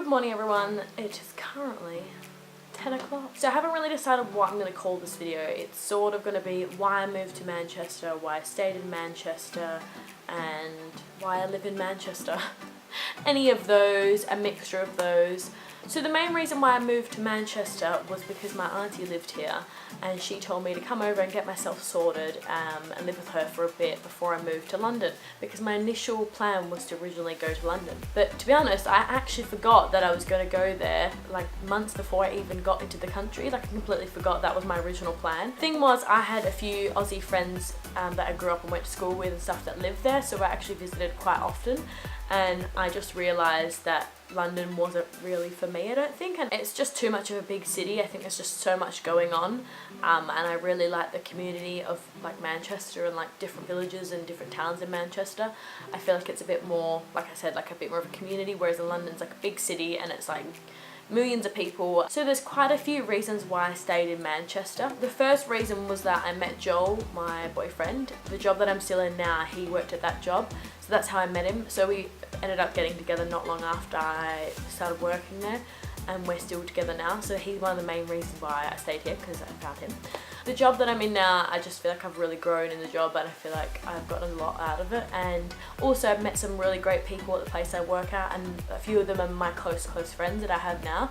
Good morning everyone, it is currently 10 o'clock. So I haven't really decided what I'm going to call this video. It's sort of going to be why I moved to Manchester, why I stayed in Manchester, and why I live in Manchester. Any of those, a mixture of those. So the main reason why I moved to Manchester was because my auntie lived here and she told me to come over and get myself sorted and live with her for a bit before I moved to London, because my initial plan was to originally go to London. But to be honest, I actually forgot that I was going to go there like months before I even got into the country. Like I completely forgot that was my original plan. Thing was, I had a few Aussie friends that I grew up and went to school with and stuff that lived there, so I actually visited quite often, and I just realised that London wasn't really for me, I don't think, and it's just too much of a big city. I think there's just so much going on, and I really like the community of like Manchester and like different villages and different towns in Manchester. I feel like it's a bit more, like I said, like a bit more of a community, whereas in London's like a big city and it's like millions of people. So there's quite a few reasons why I stayed in Manchester. The first reason was that I met Joel, my boyfriend. The job that I'm still in now, he worked at that job, so that's how I met him. So we ended up getting together not long after I started working there, and we're still together now. So he's one of the main reasons why I stayed here, because I found him. The job that I'm in now, I just feel like I've really grown in the job and I feel like I've gotten a lot out of it, and also I've met some really great people at the place I work at, and a few of them are my close friends that I have now.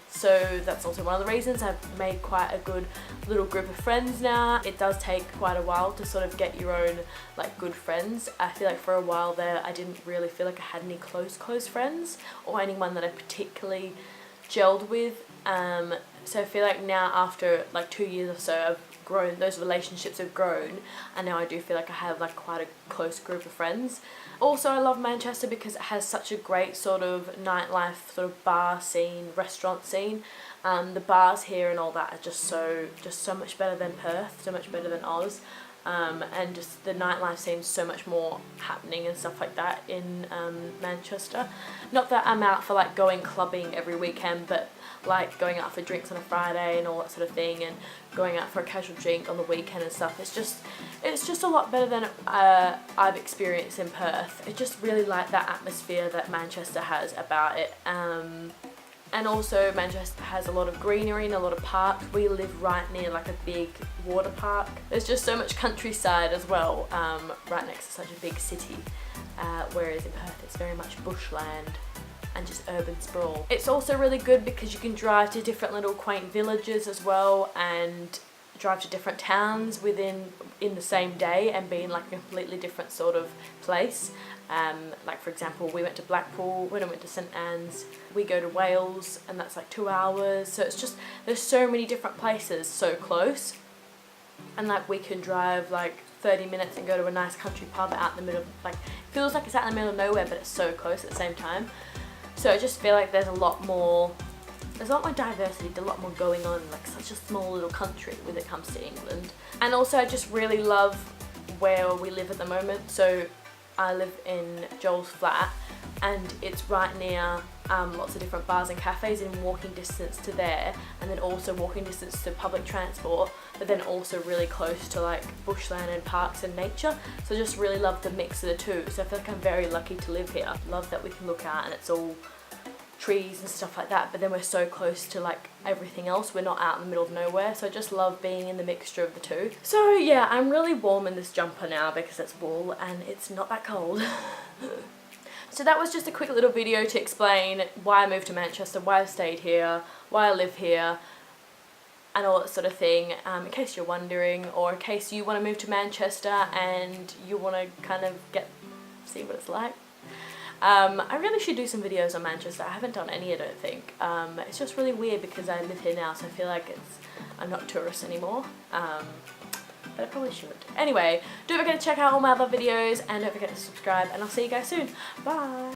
So that's also one of the reasons. I've made quite a good little group of friends now. It does take quite a while to sort of get your own like good friends. I feel like for a while there I didn't really feel like I had any close friends or anyone that I particularly gelled with. So I feel like now after like 2 years or so I've grown, those relationships have grown, and now I do feel like I have like quite a close group of friends. Also, I love Manchester because it has such a great sort of nightlife, sort of bar scene, restaurant scene. The bars here and all that are just so much better than Perth, so much better than Oz. And just the nightlife seems so much more happening and stuff like that in Manchester. Not that I'm out for like going clubbing every weekend, but like going out for drinks on a Friday and all that sort of thing, and going out for a casual drink on the weekend and stuff. It's just a lot better than I've experienced in Perth. I just really like that atmosphere that Manchester has about it. And also Manchester has a lot of greenery and a lot of parks. We live right near like a big water park. There's just so much countryside as well, right next to such a big city. Whereas in Perth it's very much bushland and just urban sprawl. It's also really good because you can drive to different little quaint villages as well, and drive to different towns in the same day and be in like a completely different sort of place. Like for example, we went to Blackpool, we went to St Anne's, we go to Wales and that's like 2 hours. So it's just, there's so many different places so close, and like we can drive like 30 minutes and go to a nice country pub out in the middle of, like, it feels like it's out in the middle of nowhere but it's so close at the same time. So I just feel like there's a lot more diversity, there's a lot more going on in like such a small little country when it comes to England. And also I just really love where we live at the moment. So I live in Joel's flat and it's right near lots of different bars and cafes in walking distance to there, and then also walking distance to public transport, but then also really close to like bushland and parks and nature. So I just really love the mix of the two. So I feel like I'm very lucky to live here. Love that we can look out and it's all trees and stuff like that, but then we're so close to like everything else. We're not out in the middle of nowhere, so I just love being in the mixture of the two. So yeah, I'm really warm in this jumper now because it's wool and it's not that cold. So that was just a quick little video to explain why I moved to Manchester, why I stayed here, why I live here, and all that sort of thing, in case you're wondering, or in case you want to move to Manchester and you want to kind of see what it's like. I really should do some videos on Manchester. I haven't done any, I don't think. It's just really weird because I live here now, so I feel like I'm not a tourist anymore. But I probably should. Anyway, don't forget to check out all my other videos and don't forget to subscribe, and I'll see you guys soon. Bye!